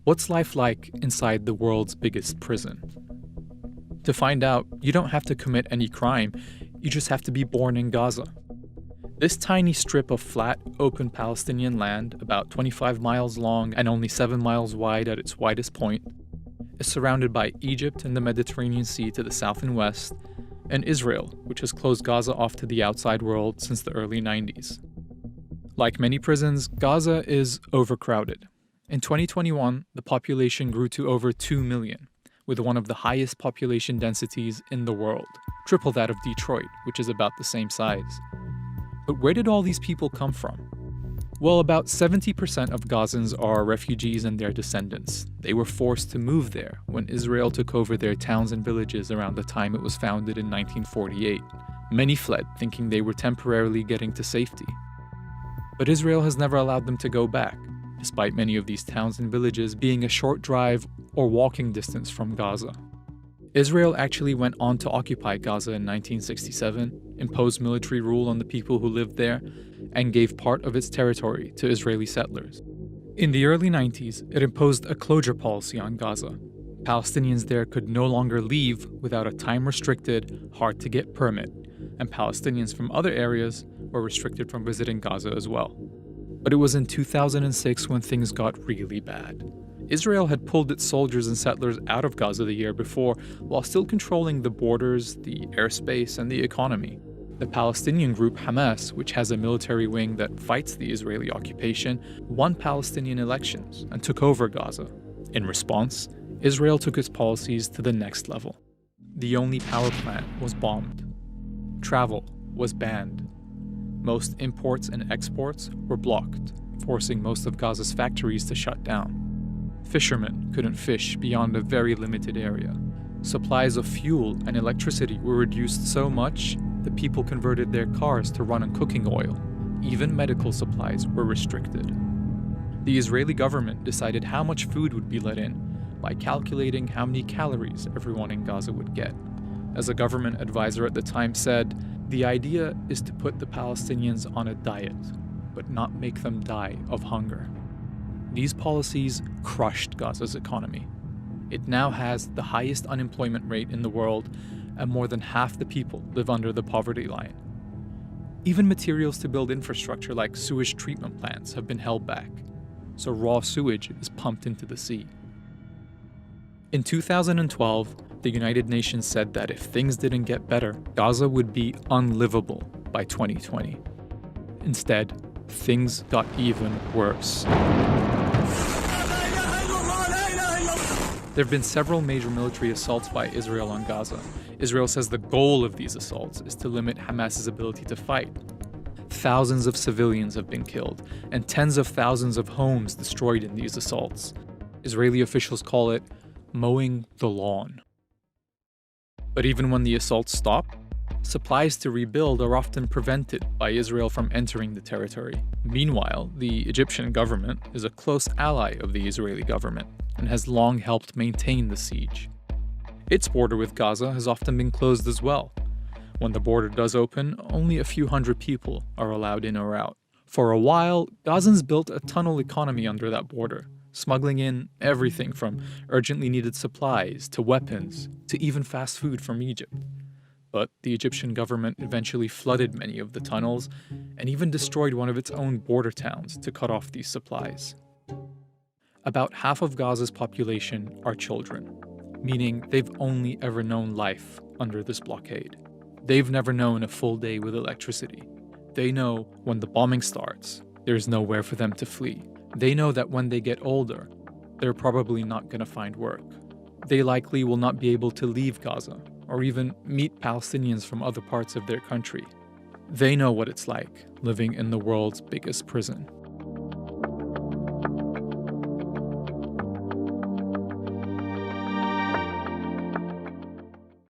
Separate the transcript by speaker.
Speaker 1: What's life like inside the world's biggest prison? To find out, you don't have to commit any crime, you just have to be born in Gaza. This tiny strip of flat, open Palestinian land, about 25 miles long and only 7 miles wide at its widest point, is surrounded by Egypt and the Mediterranean Sea to the south and west, and Israel, which has closed Gaza off to the outside world since the early 90s. Like many prisons, Gaza is overcrowded. In 2021, the population grew to over 2 million, with one of the highest population densities in the world, triple that of Detroit, which is about the same size. But where did all these people come from? Well, about 70% of Gazans are refugees and their descendants. They were forced to move there when Israel took over their towns and villages around the time it was founded in 1948. Many fled, thinking they were temporarily getting to safety. But Israel has never allowed them to go back, despite many of these towns and villages being a short drive or walking distance from Gaza. Israel actually went on to occupy Gaza in 1967, imposed military rule on the people who lived there, and gave part of its territory to Israeli settlers. In the early 90s, it imposed a closure policy on Gaza. Palestinians there could no longer leave without a time-restricted, hard-to-get permit, and Palestinians from other areas were restricted from visiting Gaza as well. But it was in 2006 when things got really bad. Israel had pulled its soldiers and settlers out of Gaza the year before, while still controlling the borders, the airspace, and the economy. The Palestinian group Hamas, which has a military wing that fights the Israeli occupation, won Palestinian elections and took over Gaza. In response, Israel took its policies to the next level. The only power plant was bombed. Travel was banned. Most imports and exports were blocked, forcing most of Gaza's factories to shut down. Fishermen couldn't fish beyond a very limited area. Supplies of fuel and electricity were reduced so much that people converted their cars to run on cooking oil. Even medical supplies were restricted. The Israeli government decided how much food would be let in by calculating how many calories everyone in Gaza would get. As a government advisor at the time said, "The idea is to put the Palestinians on a diet, but not make them die of hunger." These policies crushed Gaza's economy. It now has the highest unemployment rate in the world, and more than half the people live under the poverty line. Even materials to build infrastructure like sewage treatment plants have been held back, so raw sewage is pumped into the sea. In 2012, the United Nations said that if things didn't get better, Gaza would be unlivable by 2020. Instead, things got even worse. There have been several major military assaults by Israel on Gaza. Israel says the goal of these assaults is to limit Hamas's ability to fight. Thousands of civilians have been killed, and tens of thousands of homes destroyed in these assaults. Israeli officials call it mowing the lawn. But even when the assaults stop, supplies to rebuild are often prevented by Israel from entering the territory. Meanwhile, the Egyptian government is a close ally of the Israeli government and has long helped maintain the siege. Its border with Gaza has often been closed as well. When the border does open, only a few hundred people are allowed in or out. For a while, Gazans built a tunnel economy under that border, smuggling in everything from urgently needed supplies to weapons to even fast food from Egypt. But the Egyptian government eventually flooded many of the tunnels and even destroyed one of its own border towns to cut off these supplies. About half of Gaza's population are children, meaning they've only ever known life under this blockade. They've never known a full day with electricity. They know when the bombing starts, there's nowhere for them to flee. They know that when they get older, they're probably not going to find work. They likely will not be able to leave Gaza or even meet Palestinians from other parts of their country. They know what it's like living in the world's biggest prison.